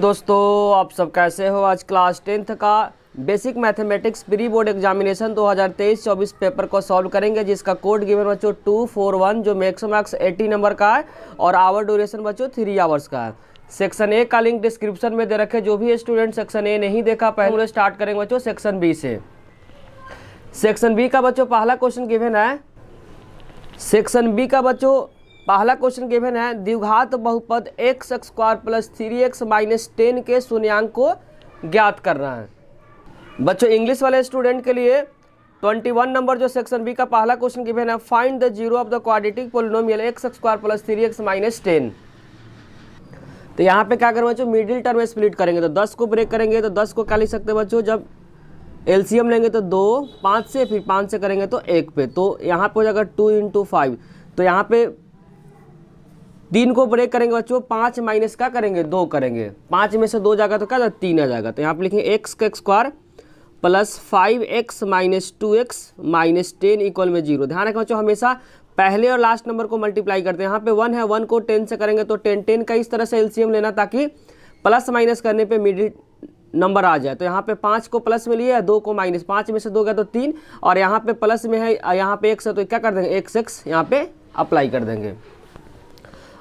दोस्तों, आप सब कैसे हो। आज क्लास 10th का basic mathematics pre board examination 2023-24 paper को सॉल्व करेंगे, जिसका कोड गिवन बच्चों 241 जो मैक्सिमम 80 नंबर का है और आवर ड्यूरेशन बच्चों 3 आवर्स का है। सेक्शन ए का लिंक डिस्क्रिप्शन में दे रखे। जो भी स्टूडेंट सेक्शन ए नहीं देखा, पहले स्टार्ट करेंगे बच्चों सेक्शन बी से। सेक्शन बी का बच्चों पहला क्वेश्चन गिवन है। सेक्शन बी का बच्चों पहला क्वेश्चन गिवन है, द्विघात बहुपद x square plus 3x minus 10 के शून्यांक को ज्ञात करना है। बच्चों इंग्लिश वाले स्टूडेंट के लिए 21 नंबर जो सेक्शन बी का पहला क्वेश्चन गिवन है, find the zero of the quadratic polynomial x square plus 3x minus 10। तो यहाँ पे क्या करेंगे बच्चों, मिडिल टर्म में स्प्लिट करेंगे। तो 10 को ब्रेक करेंगे तो 10 को क्या लिख सकते हैं बच्चों, जब एलसीएम लेंगे तो 2, 5 से, फिर 5 से करेंगे तो 1 पे। तो यहाँ पे हो जाएगा 2 × 5। तो यहाँ पे 3 को ब्रेक करेंगे बच्चों, 5 माइनस का करेंगे 2 करेंगे, 5 में से 2 जाएगा तो क्या जाएगा 3 आ जाएगा। तो यहाँ पे लिखेंगे x का square plus 5x minus 2x minus 10 equal में 0। ध्यान रखें बच्चों, हमेशा पहले और लास्ट नंबर को मल्टीप्लाई करते हैं। यहाँ पे 1 है, 1 को 10 से करेंगे तो 10 का इस तरह से एलसीएम लेना ताकि प्लस माइनस करने पे मिडिल नंबर आ जाए। तो यहाँ पे 5 को प्लस में लिया, 2 को माइनस, 5 में से 2 गया तो 3, और यहाँ पे प्लस में है, यहाँ पे x है तो क्या कर देंगे x यहाँ पे अप्लाई कर देंगे।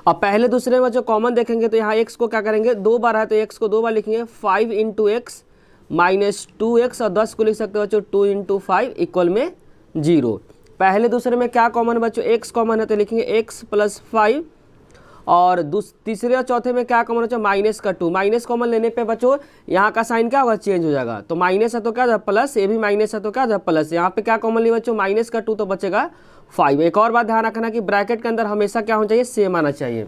अब पहले दूसरे में जो कॉमन देखेंगे तो यहाँ x को क्या करेंगे, 2 बार है तो x को 2 बार लिखेंगे, 5 × x माइनस 2x, और 10 को लिख सकते हो बच्चों 2 × 5 इक्वल में 0। पहले दूसरे में क्या कॉमन बच्चों, x कॉमन है तो लिखेंगे x प्लस 5, और तीसरे और चौथे में क्या कॉमन बच्चों, माइनस का 2। माइनस कॉमन लेने पे बच्चों यहाँ का साइन क्या होगा, चेंज हो जाएगा। तो माइनस है तो क्या जाएगा प्लस, ये भी माइनस है तो क्या जाएगा प्लस। यहाँ पे क्या कॉमन लिया बच्चों, माइनस का 2 तो बचेगा 5। एक और बात ध्यान रखना कि ब्रैकेट के अंदर हमेशा क्या होना चाहिए, सेम आना चाहिए।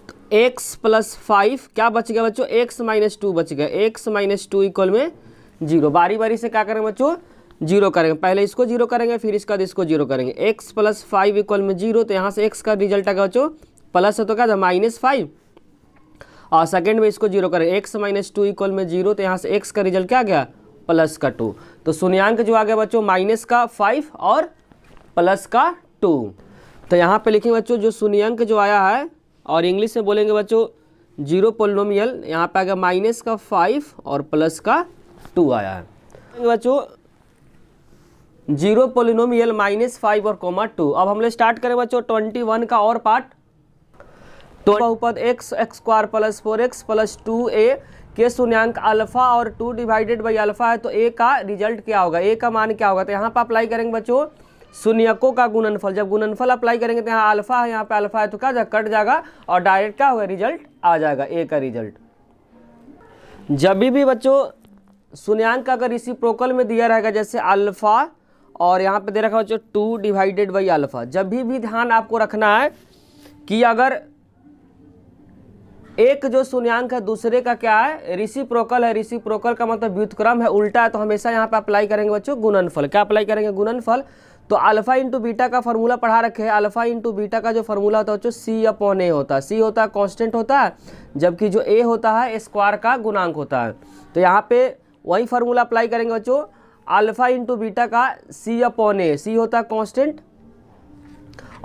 तो x प्लस 5 क्या बच गया बच्चों, x माइनस 2 बच गया, x माइनस 2 इक्वल में 0। बारी बारी से क्या करेंगे बच्चों, 0 करेंगे। पहले इसको 0 करेंगे, फिर इसका इसको 0 करेंगे। x प्लस 5 इक्वल में 0, तो यहाँ से x का रिजल्ट आएगा बच्चों, प्लस है तो क्या माइनस 5, और सेकेंड में इसको 0 करेंगे, x माइनस 2 इक्वल में 0, तो यहाँ से x का रिजल्ट क्या आ गया, प्लस का 2। तो शून्यांक जो आ गया बच्चों माइनस का 5 और प्लस का 2। तो यहाँ पे लिखेंगे बच्चों जो शून्यांक जो आया है, और इंग्लिश में बोलेंगे बच्चों जीरो पोलिनोमियल, यहाँ पे आ गया माइनस का 5 और प्लस का 2 आया है बच्चों, जीरो पोलिनोमियल -5 और -2। अब हम लोग स्टार्ट करें बच्चों 21 का और पार्ट। तो बहुपद x square plus 4x plus 2a के शून्यांक अल्फा और 2 डिवाइडेड बाई अल्फा है, तो a का रिजल्ट क्या होगा, a का मान क्या होगा। तो यहाँ पर अप्लाई करेंगे बच्चों शून्यकों का गुणनफल। जब गुणनफल अप्लाई करेंगे तो यहाँ अल्फा है, यहाँ पे अल्फा है तो क्या जाएगा, कट जाएगा, और डायरेक्ट क्या होगा, रिजल्ट आ जाएगा a का रिजल्ट। जब भी बच्चों शून्यांक अगर रेसिप्रोकल में दिया रहेगा, जैसे अल्फा और यहाँ पे दे रखा बच्चों 2 डिवाइडेड बाई अल्फा, जब भी ध्यान आपको रखना है कि अगर एक जो शून्यांक है दूसरे का क्या है, रेसिप्रोकल है। रेसिप्रोकल का मतलब व्युत्क्रम है, उल्टा है, तो हमेशा यहाँ पे अप्लाई करेंगे बच्चों गुणनफल। क्या अप्लाई करेंगे, गुणनफल। तो अल्फा इंटू बीटा का फॉर्मूला पढ़ा रखे हैं। अल्फा इंटू बीटा का जो फॉर्मूला होता है बच्चों C/A होता है। C होता है कांस्टेंट होता है, जबकि जो A होता है स्क्वायर का गुणांक होता है। तो यहाँ पे वही फार्मूला अप्लाई करेंगे बच्चों, अल्फा इंटू बीटा का C/A। C होता है कांस्टेंट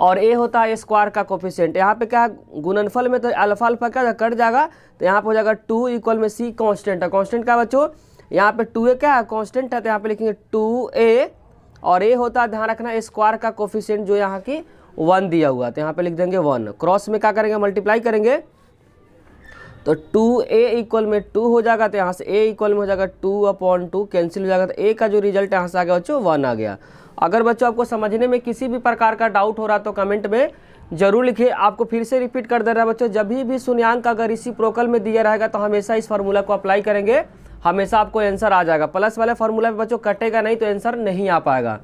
और a होता है स्क्वायर का कोफिशिएंट। यहाँ पे क्या है गुणनफल में, तो अल्फा अल्फा क्या कट जाएगा, तो यहाँ पे हो जाएगा 2 इक्वल में c कांस्टेंट है। कांस्टेंट क्या बच्चों, यहाँ पे 2a क्या है कांस्टेंट है, तो यहाँ पे लिखेंगे 2a, और a होता है ध्यान रखना स्क्वायर का कोफिशिएंट जो यहाँ की 1 दिया हुआ, तो यहाँ पे लिख देंगे 1। क्रॉस में क्या करेंगे, मल्टीप्लाई करेंगे, तो 2a इक्वल में 2 हो जाएगा, तो यहाँ से a इक्वल में हो जाएगा 2/2 कैंसिल हो जाएगा। तो a का जो रिजल्ट यहाँ से आ गया बच्चों 1 आ गया। अगर बच्चों आपको समझने में किसी भी प्रकार का डाउट हो रहा तो कमेंट में जरूर लिखिए। आपको फिर से रिपीट कर दे रहा है बच्चों, जब भी शून्यांक अगर रेसिप्रोकल में दिया रहेगा तो हमेशा इस फार्मूला को अप्लाई करेंगे, हमेशा आपको आंसर आ जाएगा। प्लस वाले फार्मूला पे बच्चों कटेगा नहीं तो आंसर नहीं आ पाएगा।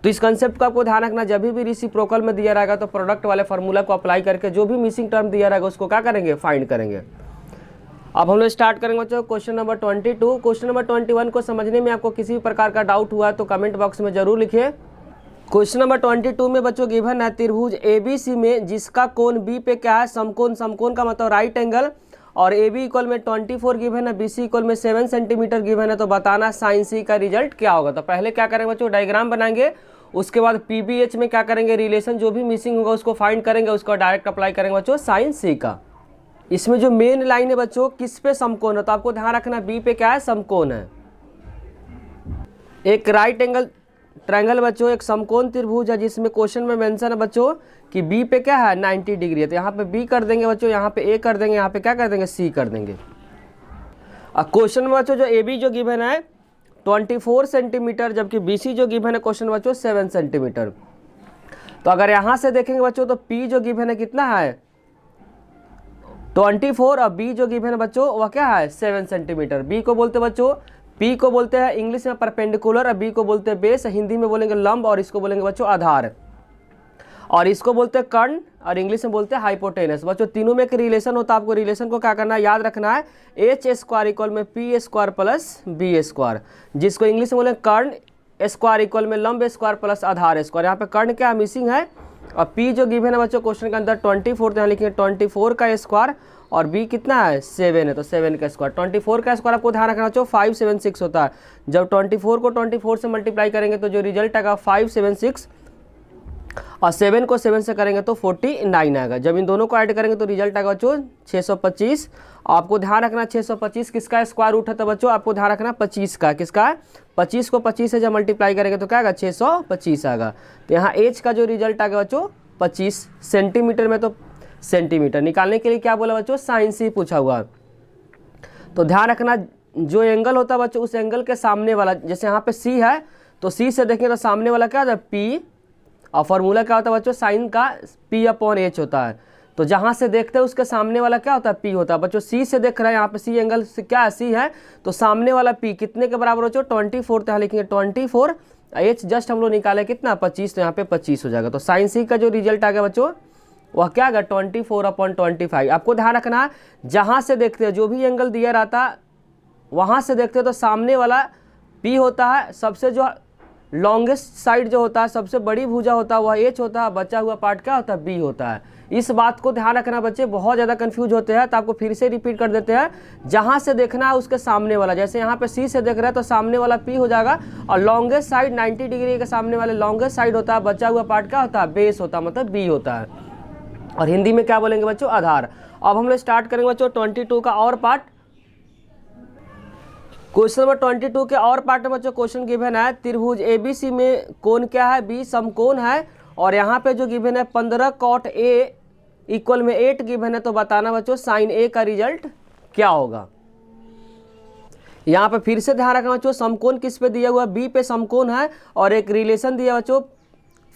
तो इस कंसेप्ट को आपको ध्यान रखना, जब भी रेसिप्रोकल में दिया रहेगा तो प्रोडक्ट वाले फार्मूला को अप्लाई करके जो भी मिसिंग टर्म दिया रहेगा उसको क्या करेंगे, फाइंड करेंगे। अब हम लोग स्टार्ट करेंगे बच्चों क्वेश्चन नंबर 22। क्वेश्चन नंबर 21 को समझने में आपको किसी भी प्रकार का डाउट हुआ तो कमेंट बॉक्स में जरूर लिखिए। क्वेश्चन नंबर 22 में बच्चों गिवन है त्रिभुज ABC में जिसका कोण B पे क्या है, समकोण। समकोण का मतलब राइट एंगल, और AB इक्वल में 24 गिवन है, BC इक्वल में 7 सेंटीमीटर गिवन है, तो बताना साइन C का रिजल्ट क्या होगा। तो पहले क्या करेंगे बच्चों, डायग्राम बनाएंगे, उसके बाद PBH में क्या करेंगे, रिलेशन जो भी मिसिंग होगा उसको फाइंड करेंगे, उसको डायरेक्ट अप्लाई करेंगे बच्चों साइन C का। इसमें जो मेन लाइन है बच्चों किस पे समकोण है, तो आपको ध्यान रखना बी पे क्या है, समकोण है। एक राइट एंगल ट्रायंगल बच्चों एक समकोण त्रिभुज है जिसमें क्वेश्चन में मेंशन है बच्चों कि बी पे क्या है 90 डिग्री है, तो यहाँ पे बी कर देंगे बच्चों, यहाँ पे ए कर देंगे, यहाँ पे क्या कर देंगे सी कर देंगे। अब क्वेश्चन में बच्चों जो ए बी जो गिवन है 24 सेंटीमीटर, जबकि बी सी जो गिवन है क्वेश्चन बच्चों 7 सेंटीमीटर। तो अगर यहाँ से देखेंगे बच्चों तो पी जो गिवन है कितना है 24 और बी जो गिवन है बच्चों वह क्या है 7 सेंटीमीटर। बी को बोलते बच्चों, पी को बोलते हैं इंग्लिश में परपेंडिकुलर और बी को बोलते हैं बेस, हिंदी में बोलेंगे लंब और इसको बोलेंगे बच्चों आधार, और इसको बोलते हैं कर्ण और इंग्लिश में बोलते हैं हाइपोटेनस। बच्चों तीनों में एक रिलेशन होता है, आपको रिलेशन को क्या करना है याद रखना है, एच स्क्वायर इक्वल में P square plus B square, जिसको इंग्लिश में बोलेंगे कर्ण स्क्वायर इक्वल में लंब स्क्वायर प्लस आधार स्क्वायर। यहाँ पे कर्ण क्या मिसिंग है और पी जो गिवन है बच्चों क्वेश्चन के अंदर 24, यहाँ लिखेंगे 24 का स्क्वायर और बी कितना है 7 है, तो 7 का स्क्वायर। 24 का स्क्वायर आपको ध्यान रखना चाहिए 576 होता है। जब 24 को 24 से मल्टीप्लाई करेंगे तो जो रिजल्ट आएगा 576 और 7 को 7 से करेंगे तो 49 आएगा। जब इन दोनों को ऐड करेंगे तो रिजल्ट आएगा बच्चों 625। आपको ध्यान रखना 625 किसका स्क्वायर रूट है, तो बच्चों आपको ध्यान रखना 25 का, किसका है 25 को 25 से जब मल्टीप्लाई करेंगे तो क्या आएगा 625 आएगा। तो यहाँ एच का जो रिजल्ट आएगा बच्चों 25 सेंटीमीटर में, तो सेंटीमीटर निकालने के लिए क्या बोला बच्चों साइन सी पूछा हुआ। तो ध्यान रखना जो एंगल होता है बच्चों उस एंगल के सामने वाला, जैसे यहाँ पे सी है तो सी से देखेंगे तो सामने वाला क्या होता है पी, और फॉर्मूला क्या होता है बच्चों साइन का पी अपॉन एच होता है। तो जहाँ से देखते हैं उसके सामने वाला क्या होता है पी होता है। बच्चों सी से देख रहे हैं यहाँ पे सी एंगल से क्या है सी है, तो सामने वाला पी कितने के बराबर बच्चों 24, तो यहाँ लिखेंगे 24, एच जस्ट हम लोग निकाले कितना 25, तो यहाँ पे 25 हो जाएगा। तो साइन सी का जो रिजल्ट आ गया बच्चों वह क्या आएगा 24/25। आपको ध्यान रखना जहाँ से देखते हैं जो भी एंगल दिया रहता है वहाँ से देखते हैं तो सामने वाला पी होता है, सबसे जो लॉन्गेस्ट साइड जो होता है सबसे बड़ी भुजा होता है वह एच होता है, बचा हुआ पार्ट क्या होता है बी होता है। इस बात को ध्यान रखना बच्चे, बहुत ज़्यादा कंफ्यूज होते हैं, तो आपको फिर से रिपीट कर देते हैं। जहाँ से देखना है उसके सामने वाला, जैसे यहाँ पे सी से देख रहे हैं तो सामने वाला पी हो जाएगा, और लॉन्गेस्ट साइड 90 डिग्री के सामने वाले लॉन्गेस्ट साइड होता है, बचा हुआ पार्ट क्या होता है बेस होता है, मतलब बी होता है, और हिंदी में क्या बोलेंगे बच्चों आधार। अब हम लोग स्टार्ट करेंगे बच्चों 22 का और पार्ट। क्वेश्चन नंबर 22 के और पार्ट में बच्चों क्वेश्चन गिवन है त्रिभुज एबीसी में कोण क्या है, बी समकोण है, और यहाँ पे जो गिवन है 15 कॉट ए इक्वल में 8 गिवन है, तो बताना बच्चों साइन ए का रिजल्ट क्या होगा। यहाँ पे फिर से ध्यान रखना बच्चों समकोण किस पे दिया हुआ बी पे समकोण है, और एक रिलेशन दिया बच्चों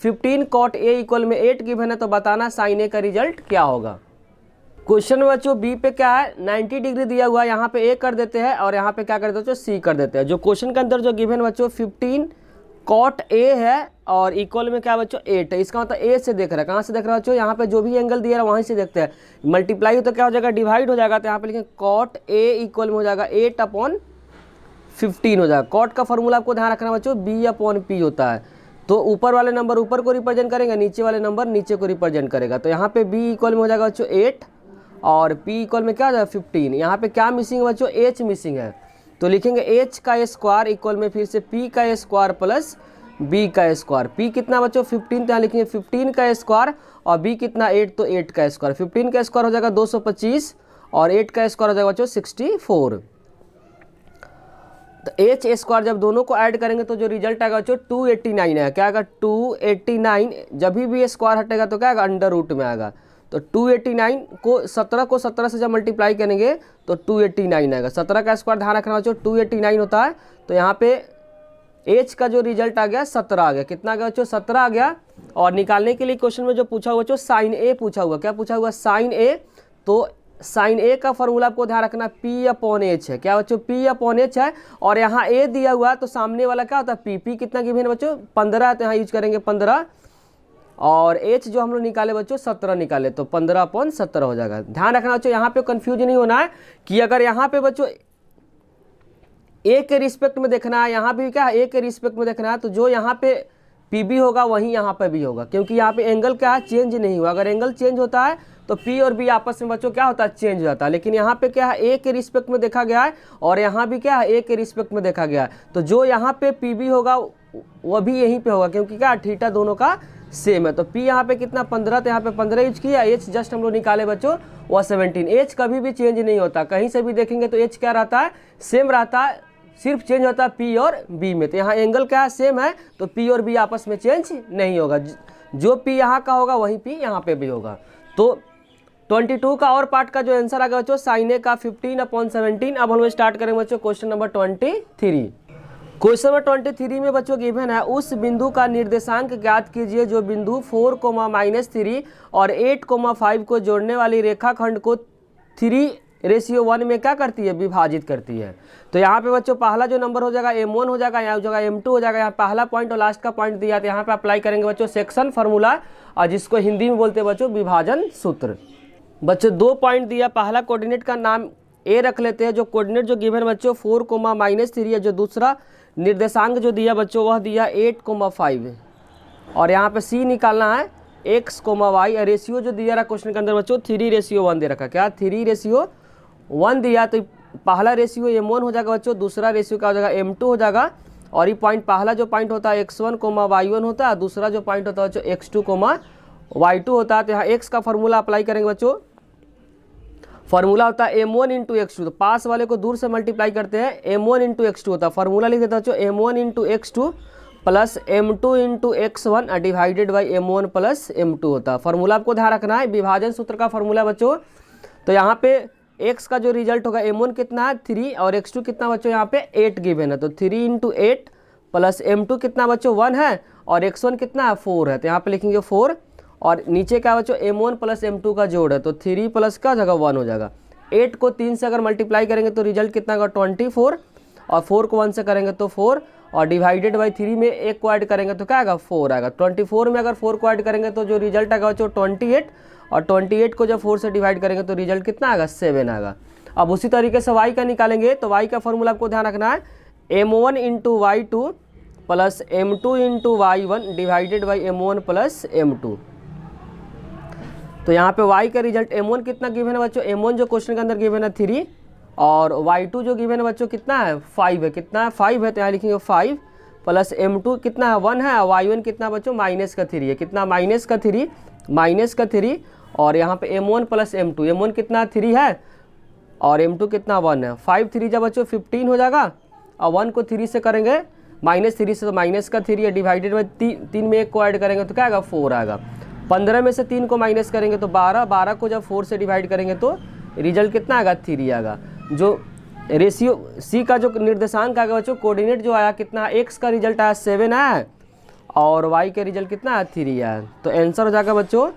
15 कॉट ए इक्वल में 8 गिवन है, तो बताना साइन ए का रिजल्ट क्या होगा। क्वेश्चन में बच्चों बी पे क्या है 90 डिग्री दिया हुआ है, यहाँ पे ए कर देते हैं और यहाँ पे क्या कर देते हैं सी कर देते हैं। जो क्वेश्चन के अंदर जो गिवन बच्चों 15 कॉट ए है और इक्वल में क्या बच्चों 8 है, इसका मतलब ए से देख रहा है, कहाँ से देख रहा है बच्चों यहाँ पे जो भी एंगल दिया है वहीं से देखते हैं, मल्टीप्लाई हो तो क्या हो जाएगा डिवाइड हो जाएगा, तो यहाँ पे लिखें कॉट ए इक्वल में हो जाएगा 8/15 हो जाएगा। कॉट का फॉर्मूला आपको ध्यान रखना बच्चों B/P होता है, तो ऊपर वाले नंबर ऊपर को रिप्रेजेंट करेंगे, नीचे वाले नंबर नीचे को रिप्रेजेंट करेगा। तो यहाँ पे B इक्वल में हो जाएगा बच्चों 8 और P इक्वल में क्या हो जाएगा 15। यहाँ पे क्या मिसिंग है बच्चों H मिसिंग है, तो लिखेंगे H का स्क्वायर इक्वल में फिर से P का स्क्वायर प्लस B का स्क्वायर। P कितना बच्चों 15, तो यहाँ लिखेंगे 15 का स्क्वायर और B कितना 8, तो 8 का स्क्वायर। 15 का स्क्वायर हो जाएगा 225 और 8 का स्क्वायर हो जाएगा बच्चों 64। तो एच स्क्वायर जब दोनों को ऐड करेंगे तो जो रिजल्ट आएगा बच्चों 289 है, क्या आएगा 289। जब भी स्क्वायर हटेगा तो क्या आएगा अंडर रूट में आएगा, तो 289 को 17 से जब मल्टीप्लाई करेंगे तो 289 आएगा। 17 का स्क्वायर ध्यान रखना बच्चों 289 होता है, तो यहाँ पे एच का जो रिजल्ट आ गया 17 आ गया। कितना आ गया बच्चों 17 आ गया। और निकालने के लिए क्वेश्चन में जो पूछा हुआ बच्चों साइन ए पूछा हुआ, क्या पूछा हुआ साइन ए, तो साइन ए का फॉर्मूला आपको ध्यान रखना P/H है, क्या बच्चों P/H है, और यहाँ ए दिया हुआ है तो सामने वाला क्या होता है P कितना गिवन है बच्चों 15, तो यहाँ यूज करेंगे 15, और H जो हम लोग निकाले बच्चों 17 निकाले, तो 15/17 हो जाएगा। ध्यान रखना बच्चों यहाँ पे कंफ्यूज नहीं होना है कि अगर यहाँ पे बच्चों ए के रिस्पेक्ट में देखना है, यहाँ भी क्या ए के रिस्पेक्ट में देखना है, तो जो यहाँ पे PB होगा वहीं यहाँ पे भी होगा, क्योंकि यहाँ पे एंगल क्या है चेंज नहीं हुआ। अगर एंगल चेंज होता है तो P और B आपस में बच्चों क्या होता है चेंज हो जाता है, लेकिन यहाँ पे क्या है ए के रिस्पेक्ट में देखा गया है और यहाँ भी क्या है ए के रिस्पेक्ट में देखा गया है, तो जो यहाँ पे PB होगा वह भी यहीं पे होगा, क्योंकि क्या थीटा दोनों का सेम है। तो P यहाँ पे कितना 15, तो यहाँ पे 15 यूज किया। H जस्ट हम लोग निकाले बच्चों वह 17। H कभी भी चेंज नहीं होता, कहीं से भी देखेंगे तो H क्या रहता है, सेम रहता है, सिर्फ चेंज होता है P और B में। तो यहाँ एंगल क्या है, सेम है, तो P और B आपस में चेंज नहीं होगा। जो P यहाँ का होगा वही P यहाँ पे भी होगा। तो 22 का और पार्ट का जो आंसर आ गया बच्चों साइन ए का 15/17। अब हम लोग स्टार्ट करेंगे बच्चों क्वेश्चन नंबर 23। क्वेश्चन नंबर 23 में बच्चों गिवन है, उस बिंदु का निर्देशांक ज्ञात कीजिए जो बिंदु 4, -3 और 8, 5 को जोड़ने वाली रेखाखंड को 3:1 में क्या करती है, विभाजित करती है। तो यहाँ पे बच्चों पहला जो नंबर हो जाएगा M1 हो जाएगा, यहाँ हो जाएगा M2 हो जाएगा। यहाँ पहला पॉइंट और लास्ट का पॉइंट दिया, तो यहाँ पे अप्लाई करेंगे बच्चों सेक्शन फार्मूला, और जिसको हिंदी में बोलते हैं बच्चों विभाजन सूत्र। बच्चों 2 पॉइंट दिया, पहला कोऑर्डिनेट का नाम ए रख लेते हैं, जो कोऑर्डिनेट जो गिवन बच्चों 4, है, जो दूसरा निर्देशांक जो दिया बच्चों वह दिया 8, 5, और यहाँ पे सी निकालना है x, y। रेशियो जो दिया रहा क्वेश्चन के अंदर बच्चों 3:1 दे रखा, क्या 3:1 दिया। तो पहला रेशियो M1 हो जाएगा बच्चों, दूसरा रेशियो क्या हो जाएगा M2 हो जाएगा। और ये पॉइंट पहला जो पॉइंट होता है x1, y1 होता है, दूसरा जो पॉइंट होता है बच्चों x2, y2 होता है। तो यहाँ x का फॉर्मूला अप्लाई करेंगे बच्चों, फार्मूला होता है M1 × x2, तो पास वाले को दूर से मल्टीप्लाई करते हैं, M1 × x2 होता है। फार्मूला लिख देता बच्चों M1 × x2 plus M2 × x1 divided by M1 plus M2 होता है। फार्मूला आपको ध्यान रखना है, विभाजन सूत्र का फार्मूला बच्चों। तो यहाँ पे x का जो रिजल्ट होगा M1 कितना है 3 और x2 कितना बच्चों यहाँ पे 8 गिवन है, तो 3 × 8 प्लस M2 कितना बच्चों 1 है और x1 कितना है 4 है, तो यहाँ पे लिखेंगे 4। और नीचे क्या बच्चों M1 प्लस M2 का जोड़ है, तो 3 प्लस का जगह 1 हो जाएगा। 8 को 3 से अगर मल्टीप्लाई करेंगे तो रिजल्ट कितना होगा 24, और 4 को 1 से करेंगे तो 4, और डिवाइडेड बाई 3 में 1 को ऐड करेंगे तो क्या आएगा 4 आएगा। 24 में अगर 4 को ऐड करेंगे तो जो रिजल्ट आएगा बच्चों 28, और 28 को जब 4 से डिवाइड करेंगे तो रिजल्ट कितना आएगा 7 आएगा। अब उसी तरीके से y का निकालेंगे, तो y का फॉर्मूला आपको ध्यान रखना है M1 × y2 plus M2 × y1 divided by M1 plus M2। तो यहाँ पे y का रिजल्ट M1 कितना गिवन है बच्चों, M1 जो क्वेश्चन के अंदर गिवन है 3, और y2 जो गिवन है बच्चों कितना है 5 है, कितना है 5 है, तो यहाँ लिखेंगे 5 प्लस M2 कितना है 1 है, और y1 कितना बच्चों -3 है, कितना -3, और यहाँ पे M1 प्लस M2, M1 कितना 3 है और M2 कितना 1 है। 5 3 जब बच्चों 15 हो जाएगा, और 1 को 3 से करेंगे -3 से, तो -3 है, डिवाइडेड बाई 3 में 1 को ऐड करेंगे तो क्या आएगा 4 आएगा। 15 में से 3 को माइनस करेंगे तो 12 को जब 4 से डिवाइड करेंगे तो रिजल्ट कितना आएगा 3 आएगा। जो रेशियो सी का जो निर्देशांक आएगा बच्चों, कोऑर्डिनेट जो आया कितना, x का रिजल्ट आया 7 आया, और y का रिजल्ट कितना है 3 आया। तो आंसर हो जाएगा बच्चों,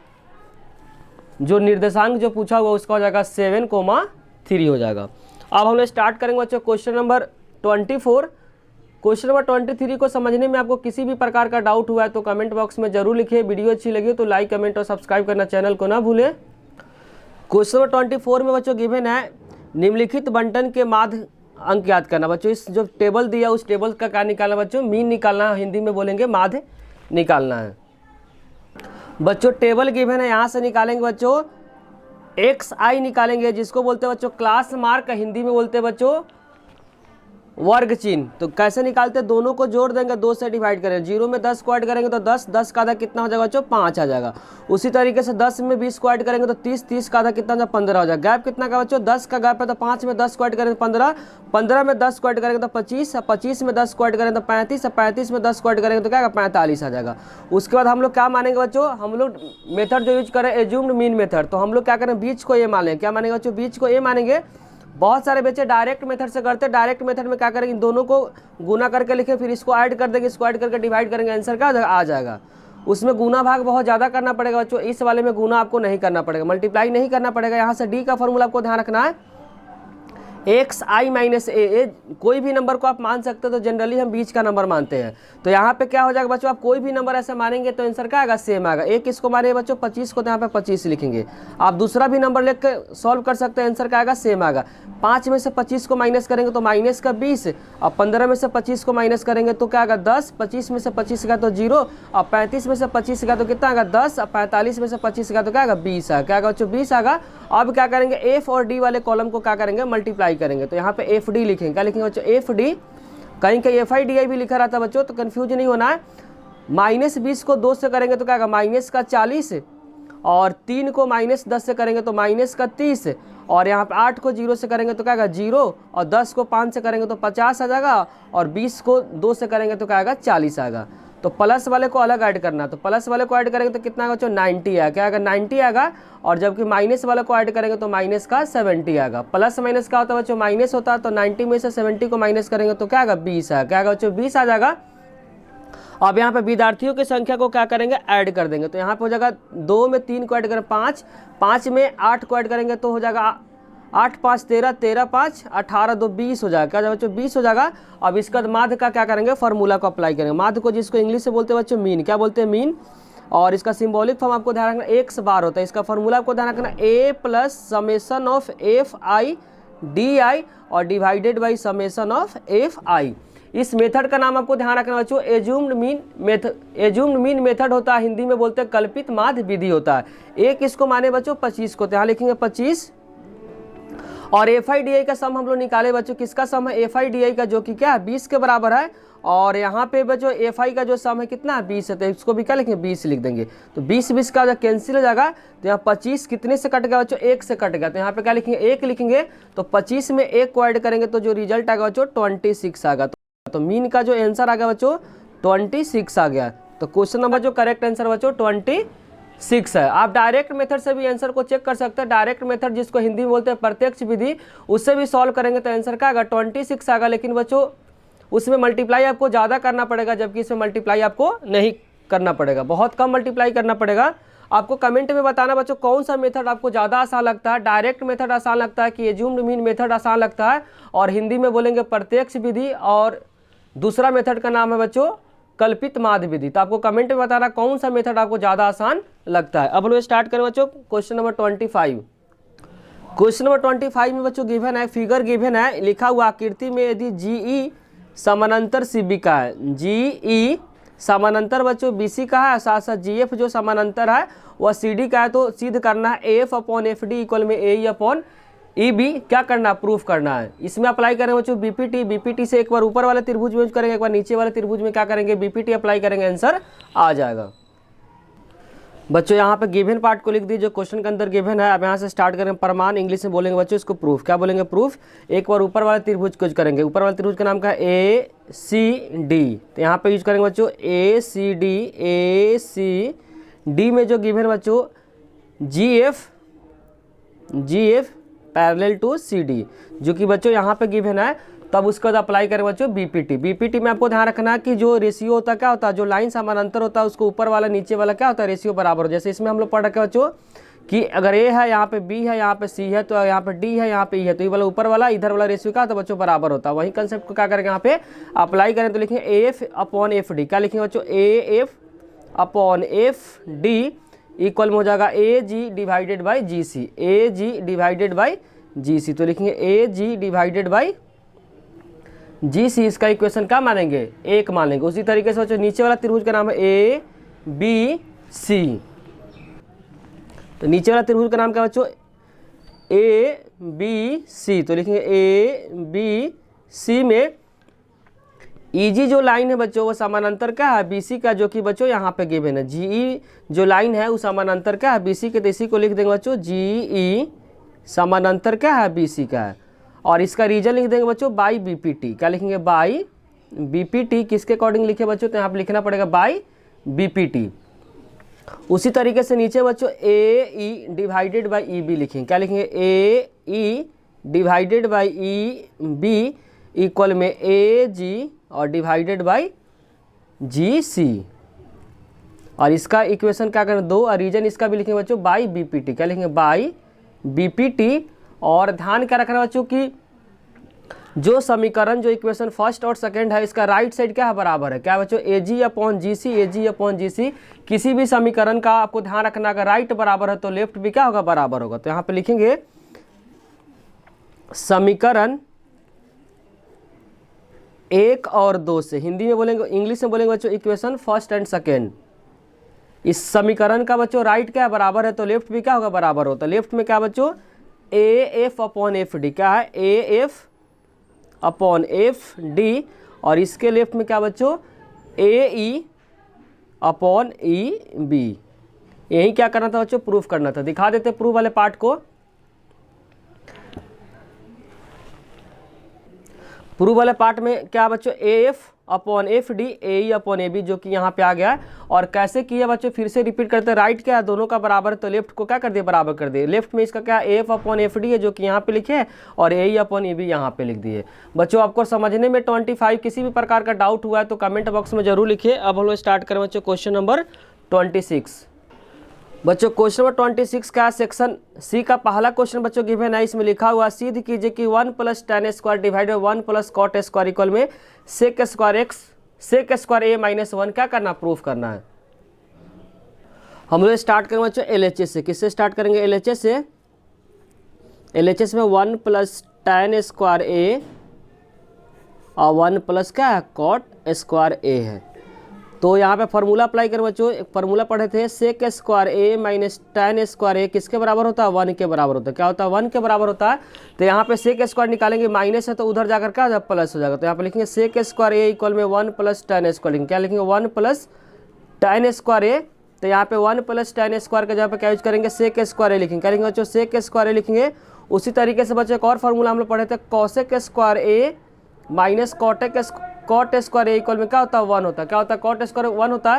जो निर्देशांक जो पूछा हुआ उसका हो जाएगा 7,3 हो जाएगा। अब हम लोग स्टार्ट करेंगे बच्चों क्वेश्चन नंबर 24। क्वेश्चन नंबर 23 को समझने में आपको किसी भी प्रकार का डाउट हुआ है तो कमेंट बॉक्स में जरूर लिखिए। वीडियो अच्छी लगी तो लाइक, कमेंट और सब्सक्राइब करना चैनल को ना भूलें। क्वेश्चन नंबर 24 में बच्चों गिवन है, निम्नलिखित बंटन के माध्य अंक याद करना। बच्चों इस जो टेबल दिया उस टेबल का क्या निकालना बच्चों, मीन निकालना, हिंदी में बोलेंगे माध्य निकालना है। बच्चों टेबल गिवन है, यहाँ से निकालेंगे बच्चों XI निकालेंगे, जिसको बोलते हैं बच्चों क्लास मार्क, हिंदी में बोलते हैं बच्चों वर्ग चिन्ह। तो कैसे निकालते हैं, दोनों को जोड़ देंगे, 2 से डिवाइड करेंगे, 0 में 10 को ऐड करेंगे तो 10 का आधा कितना हो जाएगा बच्चों 5 आ जाएगा। उसी तरीके से 10 में 20 को ऐड करेंगे तो 30 का आधा कितना हो जाएगा 15 हो जाएगा। गैप कितना का बच्चों 10 का गैप है, तो 5 में 10 को ऐड करेंगे 15 में 10 को ऐड करेंगे तो 25 में 10 को ऐड करेंगे तो 35 में 10 को ऐड करेंगे तो क्या 45 आ जाएगा। उसके बाद हम लोग क्या मानेंगे बच्चों, हम लोग मेथड जो यूज करें एज्यूम्ड मीन मेथड, तो हम लोग क्या करें बीच को ए मानेंगे। क्या मानेंगे बच्चों, बीच को ए मानेंगे। बहुत सारे बच्चे डायरेक्ट मेथड से करते हैं, डायरेक्ट मेथड में क्या करेंगे, इन दोनों को गुना करके लिखे, फिर इसको ऐड कर देंगे, इसको ऐड करके डिवाइड करेंगे, आंसर क्या आ जाएगा। उसमें गुना भाग बहुत ज़्यादा करना पड़ेगा बच्चों, इस वाले में गुना आपको नहीं करना पड़ेगा, मल्टीप्लाई नहीं करना पड़ेगा। यहाँ से डी का फॉर्मूला आपको ध्यान रखना है, XI - A, कोई भी नंबर को आप मान सकते हो, तो जनरली हम बीच का नंबर मानते हैं। तो यहाँ पे क्या हो जाएगा बच्चों, आप कोई भी नंबर ऐसे मानेंगे तो आंसर क्या आएगा सेम आएगा। एक किसको मारे बच्चों 25 को, तो यहाँ पे 25 लिखेंगे। आप दूसरा भी नंबर लिख के सॉल्व कर सकते हैं, आंसर क्या आएगा सेम आएगा। 5 में से 25 को माइनस करेंगे तो माइनस का 20, और 15 में से 25 को माइनस करेंगे तो क्या आएगा 10, 25 में से 25 का तो 0, और 35 में से 25 का तो कितना आएगा 10, और 45 में से 25 का तो क्या आएगा 20 आएगा। क्या आएगा बच्चों 20 आएगा। अब क्या करेंगे, एफ और डी वाले कॉलम को क्या करेंगे मल्टीप्लाई करेंगे, तो यहाँ पे एफ डी लिखेंगे। क्या लिखेंगे बच्चों एफ डी, कहीं कहीं FIDI भी लिखा रहता है बच्चों, तो कंफ्यूज नहीं होना है। -20 को 2 से करेंगे तो क्या आएगा -40, और 3 को -10 से करेंगे तो -30, और यहाँ पे 8 को 0 से करेंगे तो क्या आएगा 0, और 10 को 5 से करेंगे तो 50 आ जाएगा, और 20 को 2 से करेंगे तो क्या आएगा 40 आएगा। तो प्लस वाले को अलग ऐड करना, तो प्लस वाले को ऐड करेंगे तो कितना आएगा बच्चों 90 आएगा, क्या आएगा 90 आएगा, और जबकि माइनस वाले को ऐड करेंगे तो माइनस का 70 आएगा। प्लस माइनस का होता है बच्चों माइनस होता है, तो 90 में से 70 को माइनस करेंगे तो क्या आएगा 20 आएगा, क्या आएगा बच्चों 20 आ जाएगा। अब यहाँ पे विद्यार्थियों की संख्या को क्या करेंगे ऐड कर देंगे, तो यहाँ पे हो जाएगा 2 में 3 को ऐड करें 5, 5 में 8 को ऐड करेंगे तो हो जाएगा 8 5 13, 13 5 18 2 20 हो जाएगा, क्या जाएगा बच्चों 20 हो जाएगा। अब इसका माध्य का क्या करेंगे फॉर्मूला को अप्लाई करेंगे, माध्य को जिसको इंग्लिश से बोलते हैं बच्चों मीन, क्या बोलते हैं मीन, और इसका सिंबॉलिक फॉर्म आपको ध्यान रखना एक्स बार होता है, इसका फॉर्मूला आपको ध्यान रखना a plus summation of F I D I और divided by summation of F I. इस मेथड का नाम आपको ध्यान रखना बच्चों assumed mean method, assumed mean method होता है, हिंदी में बोलते हैं कल्पित माध्य विधि होता है। एक इसको माने बच्चों 25 को, तो यहाँ लिखेंगे 25, और एफ आई डी आई का सम हम लोग निकाले बच्चों, किसका सम है एफ आई डी आई का, जो कि क्या है 20 के बराबर है, और यहाँ पे बच्चों एफ आई का जो सम है कितना है 20 है, तो इसको भी क्या लिखेंगे 20 लिख देंगे, तो 20 का कैंसिल हो जाएगा, तो यहाँ 25 कितने से कट गया बच्चों 1 से कट गया, तो यहाँ पे क्या लिखेंगे 1 लिखेंगे, तो 25 में 1 को ऐड करेंगे तो जो रिजल्ट आएगा बच्चों 26 आएगा। तो मीन का जो आंसर आ गया बच्चों 26 आ गया। तो क्वेश्चन नंबर जो करेक्ट आंसर बच्चों 26 है। आप डायरेक्ट मेथड से भी आंसर को चेक कर सकते हैं, डायरेक्ट मेथड जिसको हिंदी में बोलते हैं प्रत्यक्ष विधि, उससे भी सॉल्व करेंगे तो आंसर क्या आएगा 26 आएगा, लेकिन बच्चों उसमें मल्टीप्लाई आपको ज़्यादा करना पड़ेगा, जबकि इसमें मल्टीप्लाई आपको नहीं करना पड़ेगा, बहुत कम मल्टीप्लाई करना पड़ेगा। आपको कमेंट में बताना बच्चों कौन सा मेथड आपको ज़्यादा आसान लगता है, डायरेक्ट मेथड आसान लगता है कि एज्यूम्ड मीन मेथड आसान लगता है, और हिंदी में बोलेंगे प्रत्यक्ष विधि, और दूसरा मेथड का नाम है बच्चों कल्पित माध्य विधि। तो आपको कमेंट में बताना कौन सा मेथड आपको ज़्यादा आसान लगता है। अब हम लोग स्टार्ट करें बच्चों क्वेश्चन नंबर 25। क्वेश्चन नंबर 25 में बच्चों गिवन है, फिगर गिवन है, लिखा हुआ आकृति में यदि जीई समानांतर सीबी का है, जीई समानांतर बच्चों बीसी का है, साथ साथ जीएफ जो समानांतर है वह सीडी का है, तो सिद्ध करना है F upon F D equal में ए अपॉन ई बी, क्या करना है प्रूफ करना है। इसमें अप्लाई करेंगे बच्चों बीपीटी, बीपीटी से एक बार ऊपर वाले त्रिभुज में यूज करेंगे, एक बार नीचे वाले त्रिभुज में क्या करेंगे बीपीटी अप्लाई करेंगे, आंसर आ जाएगा। बच्चों यहाँ पे गिवन पार्ट को लिख दीजिए जो क्वेश्चन के अंदर गिवन है। अब यहाँ से स्टार्ट करेंगे प्रमाण, इंग्लिश में बोलेंगे बच्चों इसको प्रूफ, क्या बोलेंगे प्रूफ। एक बार ऊपर वाले त्रिभुज को यूज करेंगे, ऊपर वाले त्रिभुज का नाम क्या है ए सी डी, तो यहाँ पे यूज करेंगे बच्चों ए सी डी में जो गिवन बच्चों G F parallel to C D, जो कि बच्चों यहाँ पे गिवन है, तब उसके बाद अप्लाई करें बच्चों बीपीटी। बीपीटी में आपको ध्यान रखना है कि जो रेशियो होता है क्या होता है, जो लाइन समानांतर होता है उसको ऊपर वाला नीचे वाला क्या होता है रेशियो बराबर हो। जैसे इसमें हम लोग पढ़ रखे बच्चों कि अगर ए है यहाँ पे बी है यहाँ पे सी है, तो यहाँ पे डी है यहाँ पे ई है, तो ये वाला ऊपर वाला इधर वाला रेशियो क्या होता है बच्चों बराबर होता है। वही कंसेप्ट को क्या करेंगे यहाँ पे अप्लाई करें, तो लिखेंगे A F upon F D, क्या लिखेंगे बच्चों A F upon F D equal में हो जाएगा A G divided by G C, A G divided by G C, तो लिखेंगे ए जी डिवाइडेड बाई जी सी, इसका इक्वेशन क्या मानेंगे एक मान लेंगे। उसी तरीके से बच्चों नीचे वाला त्रिभुज का नाम है ए बी सी, तो नीचे वाला त्रिभुज का नाम क्या बच्चों ए बी सी, तो लिखेंगे ए बी सी में ईजी जो लाइन है बच्चों वो समानांतर क्या है बीसी का, जो कि बच्चों यहाँ पे गिवन है। जीई जो लाइन है वो समानांतर क्या है बीसी के, तो इसी को लिख देंगे बच्चों जीई समानांतर क्या है बीसी का है, और इसका रीजन लिख देंगे बच्चों बाई बीपीटी, क्या लिखेंगे बाई बीपीटी, किसके अकॉर्डिंग लिखे बच्चों, तो यहाँ पे लिखना पड़ेगा बाई बीपीटी। उसी तरीके से नीचे बच्चों A E divided by E B लिखेंगे, क्या लिखेंगे A E divided by E B equal में ए जी और डिवाइडेड बाई जी सी, और इसका इक्वेशन क्या करें दो, और रीजन इसका भी लिखेंगे बच्चों बाई बीपीटी, क्या लिखेंगे बाई बीपीटी। और ध्यान क्या रखना बच्चों कि जो समीकरण जो इक्वेशन फर्स्ट और सेकंड है इसका राइट साइड क्या है बराबर है, क्या बच्चों ए जी upon ji C, A ji upon जी सी। किसी भी समीकरण का आपको ध्यान रखना अगर राइट बराबर है तो लेफ्ट भी क्या होगा बराबर होगा। तो यहाँ पे लिखेंगे समीकरण 1 और 2 से, हिंदी में बोलेंगे इंग्लिश में बोलेंगे बच्चों इक्वेशन फर्स्ट एंड सेकेंड। इस समीकरण का बच्चों राइट क्या बराबर है तो लेफ्ट भी क्या होगा बराबर होता है। लेफ्ट में क्या बच्चों A F upon F D, क्या है ए एफ अपॉन एफ डी, और इसके लेफ्ट में क्या बच्चों A E upon E B. यही क्या करना था बच्चों, प्रूफ करना था। दिखा देते प्रूफ वाले पार्ट को। प्रूफ वाले पार्ट में क्या बच्चों, A F upon F D A E upon A B, जो कि यहाँ पे आ गया है। और कैसे किया बच्चों, फिर से रिपीट करते हैं। राइट क्या है, दोनों का बराबर है, तो लेफ्ट को क्या कर दिए, बराबर कर दिए। लेफ्ट में इसका क्या, ए एफ अपॉन एफ डी है जो कि यहाँ पे लिखे है, और ए ई अपॉन ए बी यहाँ पे लिख दिए। बच्चों आपको समझने में 25 किसी भी प्रकार का डाउट हुआ है तो कमेंट बॉक्स में जरूर लिखिए। अब हम लोग स्टार्ट करें बच्चों क्वेश्चन नंबर 26। बच्चों क्वेश्चन नंबर 26 का सेक्शन सी का पहला क्वेश्चन बच्चों गिवन है। इसमें लिखा हुआ सिद्ध कीजिए कि 1 + tan square divided 1 + cot square equal में sec square x sec square a - 1 क्या करना, प्रूफ करना है। हम लोग स्टार्ट करेंगे बच्चों LHS से। किससे स्टार्ट करेंगे, LHS से। LHS में 1 + tan स्क्वायर a और 1 + क्या है, cot स्क्वायर a है। तो यहाँ पे फार्मूला अप्लाई करें बच्चों। एक फार्मूला पढ़े थे, सेक स्क्वायर ए माइनस tan स्क्वायर ए किसके बराबर होता है, 1 के बराबर होता है। क्या होता है, 1 के बराबर होता है। तो यहाँ पे सेक स्क्वायर निकालेंगे, माइनस है तो उधर जाकर क्या हो जाएगा, प्लस हो जाएगा। तो यहाँ पे लिखेंगे सेक स्क्वायर ए इक्वल में 1 + tan स्क्वायर लिखेंगे। क्या लिखेंगे, 1 + tan स्क्वायर ए। तो यहाँ पे 1 + tan स्क्वायर का जगह पे क्या यूज करेंगे, सेक स्क्वायर ए लिखेंगे। क्या लिखेंगे बच्चों, सेक स्क्वायर ए लिखेंगे। उसी तरीके से बच्चों एक और फार्मूला हम लोग पढ़े थे, कॉसेक स्क्वायर ए माइनस कॉट स्क्वायर ए इक्वल में क्या होता है, 1 होता है। क्या होता है, कॉट स्क्वायर 1 होता है।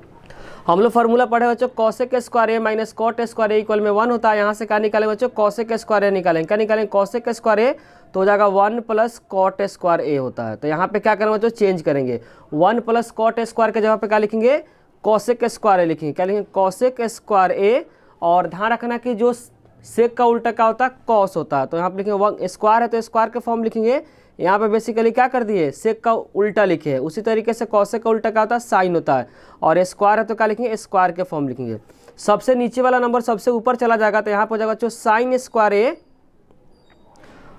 हम लोग फार्मूला पढ़े बच्चों, कॉसेक स्क्वायर ए माइनस कॉट स्क्वायर ए इक्वल में 1 होता है। यहाँ से क्या निकालेंगे बच्चों, कॉसेक स्क्वायर ए निकालेंगे। क्या निकालेंगे, कॉसेक स्क्वायर ए, तो हो जाएगा 1 + कॉट स्क्वायर ए होता है। तो यहाँ पे क्या करेंगे बच्चों, चेंज करेंगे। 1 + कॉट स्क्वायर के जगह पे क्या लिखेंगे, कॉसेक स्क्वायर ए लिखेंगे। क्या लिखेंगे, कॉसेक स्क्वायर ए। और ध्यान रखना कि जो सेक का उल्टा क्या होता है, कॉस होता है। तो यहाँ पे लिखेंगे स्क्वायर है तो स्क्वायर के फॉर्म लिखेंगे। यहाँ पे बेसिकली क्या कर दिए, सेक का उल्टा लिखे है। उसी तरीके से कॉसेक का उल्टा क्या होता है, साइन होता है। और स्क्वायर है तो क्या लिखेंगे, स्क्वायर के फॉर्म लिखेंगे। सबसे नीचे वाला नंबर सबसे ऊपर चला जाएगा। तो यहाँ पर हो जाएगा जो साइन स्क्वायर ए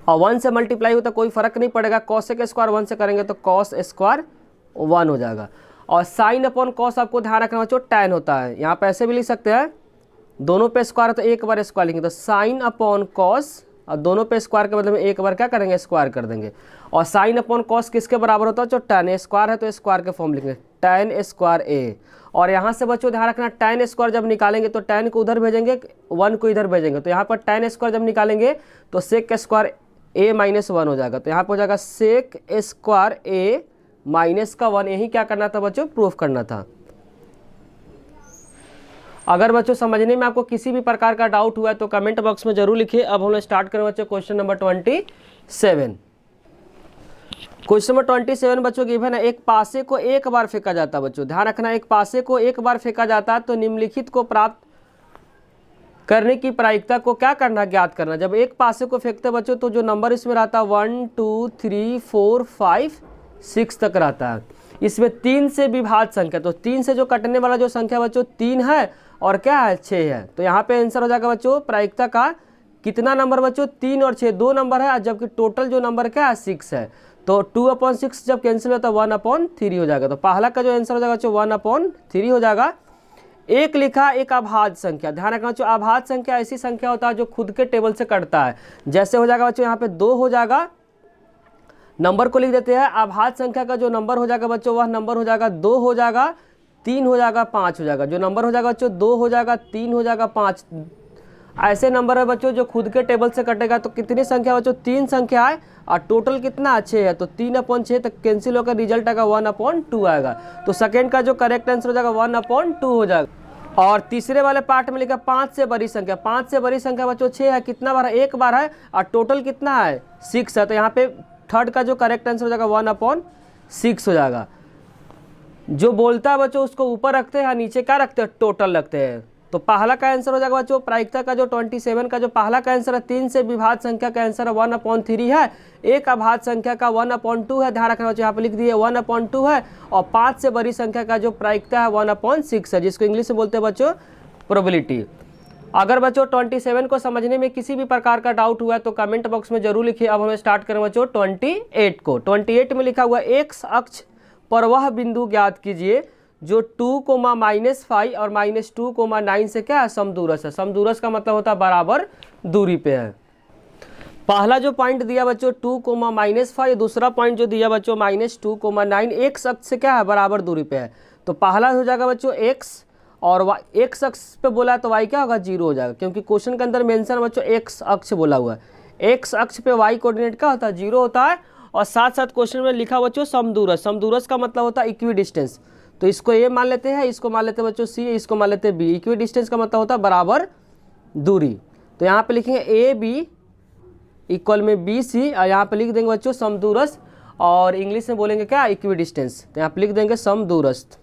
और 1 से मल्टीप्लाई होता है, कोई फर्क नहीं पड़ेगा। कॉसेक स्क्वायर 1 से करेंगे तो कॉस स्क्वायर 1 हो जाएगा। और साइन अपॉन कॉस आपको ध्यान रखना बच्चों, tan होता है। यहाँ पे ऐसे भी लिख सकते हैं, दोनों पे स्क्वायर है तो एक बार स्क्वायर लिखेंगे। तो साइन अपॉन कॉस, और दोनों पे स्क्वायर के बदले में एक बार क्या करेंगे, स्क्वायर कर देंगे। और साइन अपॉन कॉस किसके बराबर होता है, जो tan स्क्वायर है तो स्क्वायर के फॉर्म लिखेंगे, tan स्क्वायर ए। और यहाँ से बच्चों ध्यान रखना, tan स्क्वायर जब निकालेंगे तो tan को उधर भेजेंगे, 1 को इधर भेजेंगे। तो यहाँ पर tan स्क्वायर जब निकालेंगे तो सेक स्क्वायर ए - 1 हो जाएगा। तो यहाँ पर हो जाएगा सेक स्क्वायर ए -1। यही क्या करना था बच्चों, प्रूफ करना था। अगर बच्चों समझने में आपको किसी भी प्रकार का डाउट हुआ है तो कमेंट बॉक्स में जरूर लिखिए। अब हम लोग स्टार्ट करें बच्चों क्वेश्चन नंबर 27। क्वेश्चन नंबर 27 बच्चों गिवन है, एक पासे को एक बार फेंका जाता है। बच्चों ध्यान रखना, एक पासे को एक बार फेंका जाता है तो निम्नलिखित को प्राप्त करने की प्रायिकता को क्या करना, ज्ञात करना। जब एक पासे को फेंकते बच्चों तो जो नंबर इसमें रहता है 1 2 3 4 5 6 तक रहता है। इसमें 3 से विभाज्य संख्या, तो 3 से जो कटने वाला जो संख्या बच्चों 3 है और क्या है, 6 है। तो यहाँ पे आंसर हो जाएगा बच्चों प्रायिकता का कितना नंबर बच्चों, 3 और 6 2 नंबर है, जबकि टोटल जो नंबर क्या है 6 है। तो 2/6 जब कैंसिल होता है 1/3 हो जाएगा। तो पहला का जो आंसर हो जाएगा बच्चों 1/3 हो जाएगा। एक लिखा एक अभाज्य संख्या। ध्यान रखना बच्चों, अभाज्य संख्या ऐसी संख्या होता है जो खुद के टेबल से कटता है। जैसे हो जाएगा बच्चों यहाँ पे 2 हो जाएगा, नंबर को लिख देते हैं। अभाज्य संख्या का जो नंबर हो जाएगा बच्चों वह नंबर हो जाएगा 2 हो जाएगा, 3 हो जाएगा, 5 हो जाएगा। जो नंबर हो जाएगा बच्चों 2 हो जाएगा, 3 हो जाएगा, 5 ऐसे नंबर है बच्चों जो खुद के टेबल से कटेगा। तो कितनी संख्या बच्चों, 3 संख्या है और टोटल कितना 6 है। तो 3/6 तक कैंसिल होकर रिजल्ट आएगा 1/2 आएगा। तो सेकेंड का जो करेक्ट आंसर हो जाएगा 1/2 हो जाएगा। और तीसरे वाले पार्ट में लिखा 5 से बड़ी संख्या। 5 से बड़ी संख्या बच्चों 6 है, कितना बार है, एक बार है और टोटल कितना है 6 है। तो यहाँ पे थर्ड का जो करेक्ट आंसर हो जाएगा 1/6 हो जाएगा। जो बोलता है बच्चों उसको ऊपर रखते हैं, नीचे क्या रखते हैं, टोटल रखते हैं। तो पहला का आंसर हो जाएगा बच्चों प्रायिकता का जो 27 का जो पहला का आंसर है 3 से विभाज्य संख्या का आंसर है 1/3 है। एक अभाज्य संख्या का 1/2 है। ध्यान रखना बच्चों यहाँ पे लिख दिए 1/2 है। और 5 से बड़ी संख्या का जो प्रायिकता है 1/6 है, जिसको इंग्लिश में बोलते हैं बच्चों प्रोबेबिलिटी। अगर बच्चों 27 को समझने में किसी भी प्रकार का डाउट हुआ है तो कमेंट बॉक्स में जरूर लिखिए। अब हमें स्टार्ट करें बच्चों 28 को। 28 में लिखा हुआ एक्स अक्ष पर वह बिंदु ज्ञात कीजिए जो 2, -5 और -2, 9 से क्या है, समदूरस है। समदूरस का मतलब होता है बराबर दूरी पे है। पहला जो पॉइंट दिया बच्चों 2, -5, दूसरा पॉइंट जो दिया बच्चों -2, 9 एक्स अक्ष से क्या है, बराबर दूरी पे है। तो पहला हो जाएगा बच्चों x, और x अक्ष पे बोला है तो y क्या होगा 0 हो जाएगा, क्योंकि क्वेश्चन के अंदर मेंशन बच्चों x अक्ष बोला हुआ है। x अक्ष पे y कोऑर्डिनेट क्या होता है 0 होता है, और साथ साथ क्वेश्चन में लिखा बच्चों समदूरस, समदूरस का मतलब होता है इक्वी डिस्टेंस। तो इसको a मान लेते हैं, इसको मान लेते हैं बच्चों c, इसको मान लेते हैं b। इक्वी डिस्टेंस का मतलब होता है बराबर दूरी। तो यहाँ पे लिखेंगे ए बी इक्वल में बी सी, और यहाँ पे लिख देंगे बच्चों समदूरस्थ, और इंग्लिश में बोलेंगे क्या इक्वी डिस्टेंस, तो यहाँ पे लिख देंगे समदूरस्थ।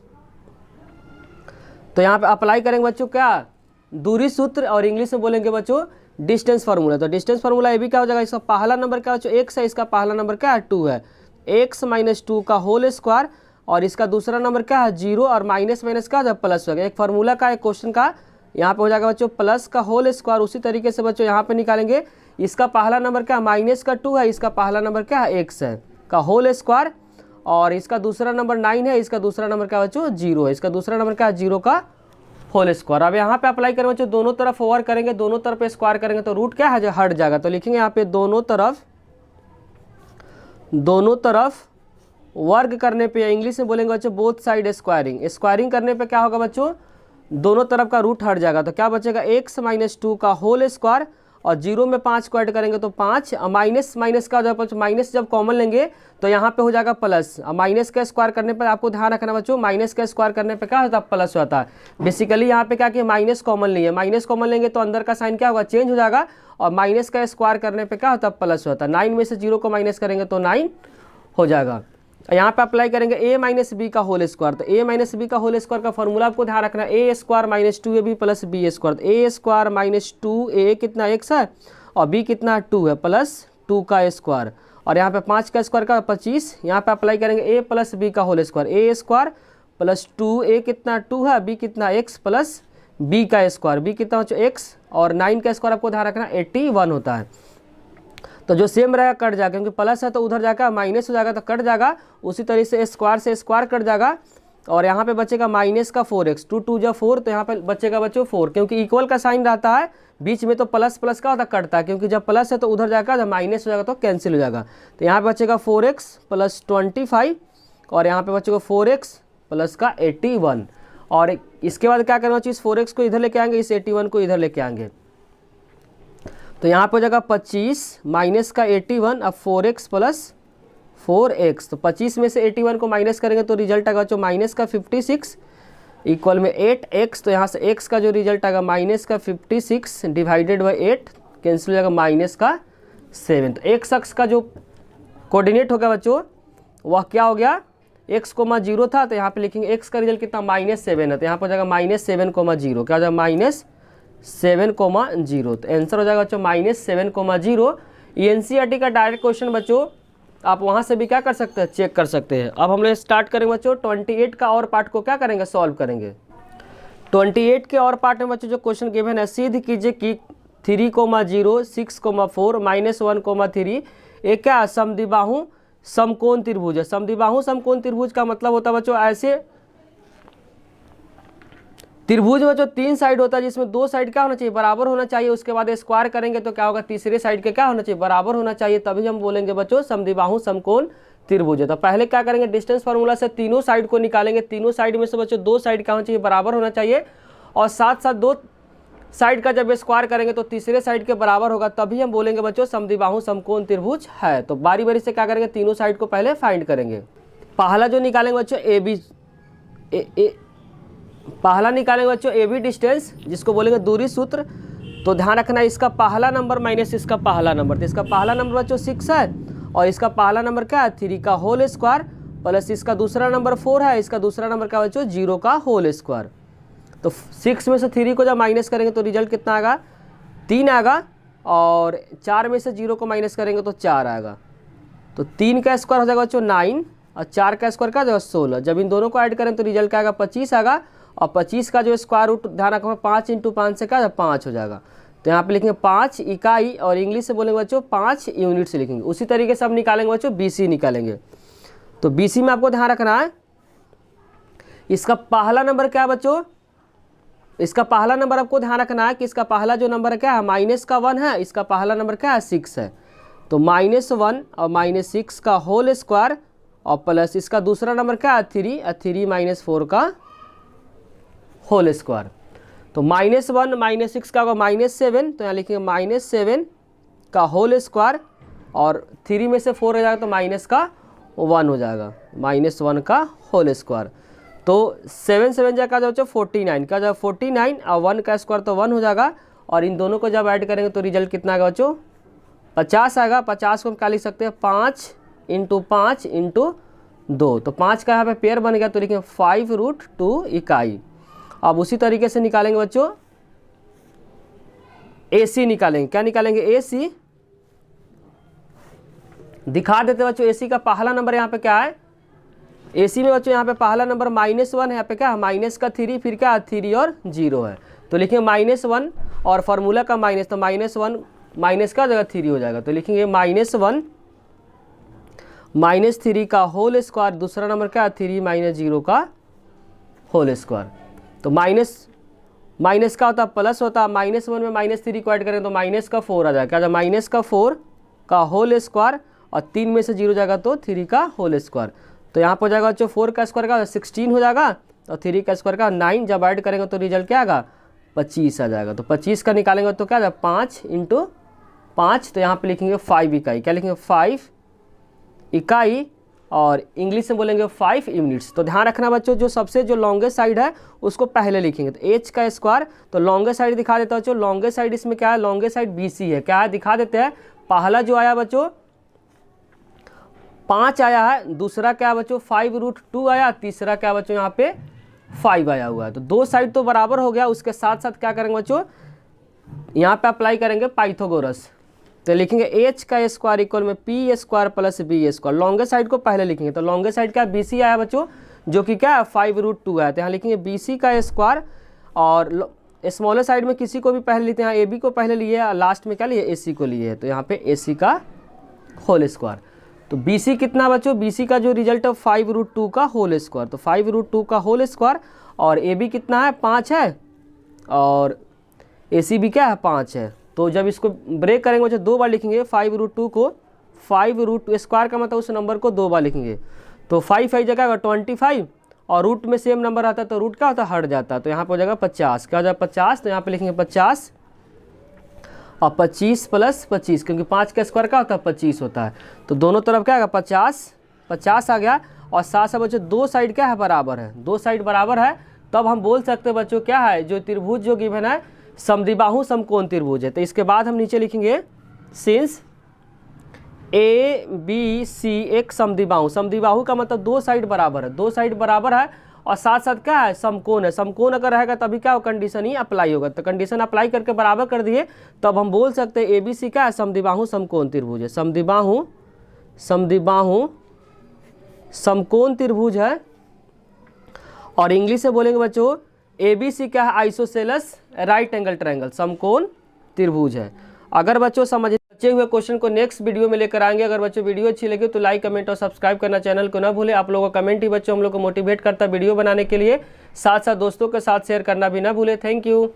तो यहाँ पे अप्लाई करेंगे बच्चों क्या दूरी सूत्र, और इंग्लिश में बोलेंगे बच्चों डिस्टेंस फार्मूला। तो डिस्टेंस फार्मूला ये भी क्या हो जाएगा, इसका पहला नंबर क्या बच्चों x है, इसका पहला नंबर क्या है 2 है, x माइनस 2 का होल स्क्वायर, और इसका दूसरा नंबर क्या है 0, और माइनस माइनस क्या जब प्लस हो गया, एक फार्मूला का एक क्वेश्चन का यहाँ पे हो जाएगा बच्चों प्लस का होल स्क्वायर। उसी तरीके से बच्चों यहाँ पे निकालेंगे, इसका पहला नंबर क्या माइनस का 2 है, इसका पहला नंबर क्या है x है का होल स्क्वायर, और इसका दूसरा नंबर 9 है, इसका दूसरा नंबर क्या बच्चों 0 है, इसका दूसरा नंबर क्या है 0 का होल स्क्वायर। अब यहाँ पे अप्लाई करेंगे बच्चों, दोनों तरफ ओवर करेंगे, दोनों तरफ स्क्वायर करेंगे तो रूट क्या है जो हट जाएगा। तो लिखेंगे यहाँ पे दोनों तरफ वर्ग करने पे, इंग्लिश में बोलेंगे बच्चों बोथ साइड स्क्वायरिंग। स्क्वायरिंग करने पे क्या होगा बच्चों, दोनों तरफ का रूट हट जाएगा, तो क्या बचेगा x माइनस 2 का होल स्क्वायर, और 0 में 5 को ऐड करेंगे तो 5, माइनस माइनस का जब माइनस जब कॉमन लेंगे तो यहाँ पे हो जाएगा प्लस। माइनस का स्क्वायर करने पर आपको ध्यान रखना बच्चों, माइनस का स्क्वायर करने पे क्या होता है प्लस होता है। बेसिकली यहाँ पे क्या कि माइनस कॉमन नहीं है, माइनस कॉमन लेंगे तो अंदर का साइन क्या होगा चेंज हो जाएगा, और माइनस का स्क्वायर करने पे क्या होता है प्लस होता है। 9 में से 0 को माइनस करेंगे तो 9 हो जाएगा। यहाँ पे अप्लाई करेंगे a माइनस बी का होल स्क्वायर, तो a माइनस बी का होल स्क्वायर का फॉर्मूला आपको ध्यान रखना है A square minus 2ab plus B square. A square minus 2a कितना x है, और b कितना 2 है प्लस 2 का स्क्वायर, और यहाँ पे 5 का स्क्वायर का 25। यहाँ पे अप्लाई करेंगे a प्लस बी का whole square, A square plus 2a कितना 2 है, b कितना x प्लस b का स्क्वायर, b कितना x, और 9 का स्क्वायर आपको ध्यान रखना 81 होता है। तो जो सेम रहेगा कट जाएगा, क्योंकि प्लस है तो उधर जाकर माइनस हो जाएगा तो कट जाएगा, उसी तरीके से स्क्वायर कट जाएगा, और यहाँ पे बचेगा माइनस का 4x, 2 2 जा 4, तो यहाँ पे बचेगा बच्चों 4, क्योंकि इक्वल का साइन रहता है बीच में तो प्लस प्लस का होता कटता है, क्योंकि जब प्लस है तो उधर जाएगा, जब माइनस हो जाएगा तो कैंसिल हो जाएगा। तो यहाँ पे बचेगा 4x प्लस 25, और यहाँ पे बचेगा 4x प्लस का 81, और इसके बाद क्या करना चाहिए, इस 4x को इधर लेके आएंगे, इस 81 को इधर लेके आएंगे, तो यहाँ पे हो जाएगा 25 माइनस का 81, अब 4x प्लस 4x, तो 25 में से 81 को माइनस करेंगे तो रिजल्ट आएगा जो माइनस का 56 इक्वल में 8x, तो यहाँ से x का जो रिजल्ट आएगा माइनस का 56 डिवाइडेड बाई 8, कैंसिल हो जाएगा माइनस का 7। तो x अक्ष का जो कोऑर्डिनेट होगा बच्चों वह क्या हो गया, x कोमा 0 था, तो यहाँ पे लिखेंगे x का रिजल्ट कितना -7 है, तो यहाँ पर हो जाएगा -7,0, क्या हो जाएगा -7,0। तो आंसर हो जाएगा बच्चों -7,0। ये एनसीईआरटी का डायरेक्ट क्वेश्चन बच्चों, आप वहाँ से भी क्या कर सकते हैं चेक कर सकते हैं। अब हम लोग स्टार्ट करेंगे बच्चों 28 का और पार्ट को क्या करेंगे सॉल्व करेंगे। 28 के और पार्ट में बच्चों जो क्वेश्चन गिवन है, सिद्ध कीजिए कि 3,0 6,4 -1,3 एक क्या समद्विबाहु समकोण त्रिभुज है। समद्विबाहु समकोण त्रिभुज का मतलब होता है बच्चों ऐसे त्रिभुज में जो 3 साइड होता है, जिसमें 2 साइड क्या होना चाहिए बराबर होना चाहिए, उसके बाद स्क्वायर करेंगे तो क्या होगा तीसरे साइड के क्या होना चाहिए बराबर होना चाहिए, तभी हम बोलेंगे बच्चों समद्विबाहु समकोण त्रिभुज है। तो पहले क्या करेंगे डिस्टेंस फार्मूला से तीनों साइड को निकालेंगे, तीनों साइड में से बच्चों 2 साइड क्या होना चाहिए बराबर होना चाहिए, और साथ साथ 2 साइड का जब स्क्वायर करेंगे तो तीसरे साइड के बराबर होगा, तभी हम बोलेंगे बच्चों समद्विबाहु समकोण त्रिभुज है। तो बारी बारी से क्या करेंगे तीनों साइड को पहले फाइंड करेंगे। पहला जो निकालेंगे बच्चों पहला निकालेंगे बच्चों ए बी डिस्टेंस, जिसको बोलेंगे दूरी सूत्र। तो ध्यान रखना इसका पहला नंबर माइनस इसका पहला नंबर, तो इसका पहला नंबर बच्चों 6 है, और इसका पहला नंबर क्या है 3 का होल स्क्वायर, प्लस इसका दूसरा नंबर 4 है, इसका दूसरा नंबर क्या बच्चों 0 का होल स्क्वायर। तो 6 में से 3 को जब माइनस करेंगे तो रिजल्ट कितना आएगा 3 आएगा, और 4 में से 0 को माइनस करेंगे तो 4 आएगा। तो 3 का स्क्वायर हो जाएगा बच्चों 9, और 4 का स्क्वायर क्या जाएगा 16। जब इन दोनों को ऐड करें तो रिजल्ट क्या आएगा 25 आएगा, और 25 का जो स्क्वायर रूट ध्यान रखो 5 × 5 से क्या 5 हो जाएगा। तो यहाँ पे लिखेंगे 5 इकाई, और इंग्लिश से बोलेंगे बच्चों 5 यूनिट से लिखेंगे। उसी तरीके से हम निकालेंगे बच्चों BC निकालेंगे। तो BC में आपको ध्यान रखना है इसका पहला नंबर क्या है बच्चों, इसका पहला नंबर आपको ध्यान रखना है कि इसका पहला जो नंबर क्या है -1 है, इसका पहला नंबर क्या है 6 है। तो -1 और -6 का होल स्क्वायर, और प्लस इसका दूसरा नंबर क्या है 3, 3 माइनस 4 का होल स्क्वायर। तो -1 -6 का होगा -7, तो यहाँ लिखेंगे -7 का होल स्क्वायर, और 3 में से 4 हो जाएगा तो माइनस का 1 हो जाएगा, -1 का होल स्क्वायर। तो 7 7 जाएगा बच्चों 49 का, जब 49 और 1 का स्क्वायर तो 1 हो जाएगा, और इन दोनों को जब ऐड करेंगे तो रिजल्ट कितना आएगा बच्चों 50 आएगा। 50 को हम क्या लिख सकते हैं 5 × 5 × 2, तो 5 का यहाँ पे पेयर बन गया, तो लिखेंगे 5√2 इकाई। अब उसी तरीके से निकालेंगे बच्चों AC निकालेंगे। क्या निकालेंगे AC, दिखा देते बच्चों AC का पहला नंबर यहाँ पे क्या है, AC में बच्चों यहाँ पे पहला नंबर -1 है, यहाँ पे क्या है माइनस का 3, फिर क्या 3 और 0 है, तो लिखेंगे -1 और फार्मूला का माइनस, तो -1 माइनस का जगह 3 हो जाएगा, तो लिखेंगे -1 -3 का होल स्क्वायर, दूसरा नंबर क्या है 3 - 0 का होल स्क्वायर। तो माइनस का होता है प्लस होता है, -1 में -3 को ऐड करें तो माइनस का 4 आ जाएगा, क्या माइनस का 4 का होल स्क्वायर, और 3 में से 0 जाएगा तो 3 का होल स्क्वायर। तो यहाँ पर हो जाएगा बच्चों 4 का स्क्वायर का 16 हो जाएगा, और 3 का स्क्वायर का 9, जब ऐड करेंगे तो रिजल्ट क्या आएगा 25 आ जाएगा। तो 25 का निकालेंगे तो क्या आ जाएगा 5 × 5, तो यहाँ पे लिखेंगे 5 इकाई, क्या लिखेंगे 5 इकाई, और इंग्लिश में बोलेंगे 5 यूनिट्स। तो ध्यान रखना बच्चों, जो सबसे जो लॉन्गेस्ट साइड है उसको पहले लिखेंगे, तो h का स्क्वायर, तो लॉन्गेस्ट साइड दिखा देता बच्चों, लॉन्गेस्ट साइड इसमें क्या है, लॉन्गेस्ट साइड BC है, क्या है दिखा देते हैं। पहला जो आया बच्चों 5 आया है, दूसरा क्या बच्चों 5√2 आया, तीसरा क्या बच्चों यहाँ पे 5 आया हुआ है। तो दो साइड तो बराबर हो गया, उसके साथ साथ क्या करेंगे बच्चों यहाँ पे अप्लाई करेंगे पाइथागोरस, तो लिखेंगे h का स्क्वायर इक्वल में p square plus b square. Longest side को पहले लिखेंगे, तो लॉन्गेस्ट साइड क्या BC आया बच्चों, जो कि क्या है 5√2 आया, तो यहाँ लिखेंगे BC का स्क्वायर, और स्मॉलर साइड में किसी को भी पहले लेते हैं, AB को पहले लिए और लास्ट में क्या लिए AC को लिए, तो यहाँ पे AC का होल स्क्वायर। तो BC कितना बच्चों, BC का जो रिजल्ट है 5√2 का होल स्क्वायर, तो 5√2 का होल स्क्वायर, और AB कितना है 5 है, और AC भी क्या है 5 है। तो जब इसको ब्रेक करेंगे बच्चों 2 बार लिखेंगे 5√2 को, 5√2 स्क्वायर का मतलब उस नंबर को 2 बार लिखेंगे, तो 5 है जगह 25, और रूट में सेम नंबर आता है तो रूट क्या होता है हट जाता है, तो यहाँ पर हो जाएगा 50, क्या हो जाएगा 50, तो यहाँ पे लिखेंगे 50 और 25 प्लस 25, क्योंकि 5 का स्क्वायर क्या होता है 25 होता है, तो दोनों तरफ क्या आएगा 50 आ गया, और साथ साथ बच्चों दो साइड क्या है बराबर है, दो साइड बराबर है, तब हम बोल सकते हैं बच्चों क्या है, जो त्रिभुज जो गिवन है समद्विबाहु समकोण त्रिभुज है। तो इसके बाद हम नीचे लिखेंगे सिंस ABC एक समद्विबाहु, समद्विबाहु का मतलब दो साइड बराबर है, दो साइड बराबर है, और साथ साथ क्या है समकोण है, समकोण अगर रहेगा तभी क्या हो कंडीशन ही अप्लाई होगा, तो कंडीशन अप्लाई करके बराबर कर दिए, तब हम बोल सकते हैं ABC क्या है समद्विबाहु समकोण त्रिभुज है, समद्विबाहु समकोण त्रिभुज है। और इंग्लिश से बोलेंगे बच्चों ABC क्या है आइसोसेलेस राइट एंगल ट्रायंगल, समकोण त्रिभुज है। अगर बच्चों समझे हुए क्वेश्चन को नेक्स्ट वीडियो में लेकर आएंगे। अगर बच्चों वीडियो अच्छी लगे तो लाइक कमेंट और सब्सक्राइब करना चैनल को ना भूले। आप लोगों का कमेंट ही बच्चों हम लोग को मोटिवेट करता है वीडियो बनाने के लिए, साथ साथ दोस्तों के साथ शेयर करना भी ना भूले। Thank you.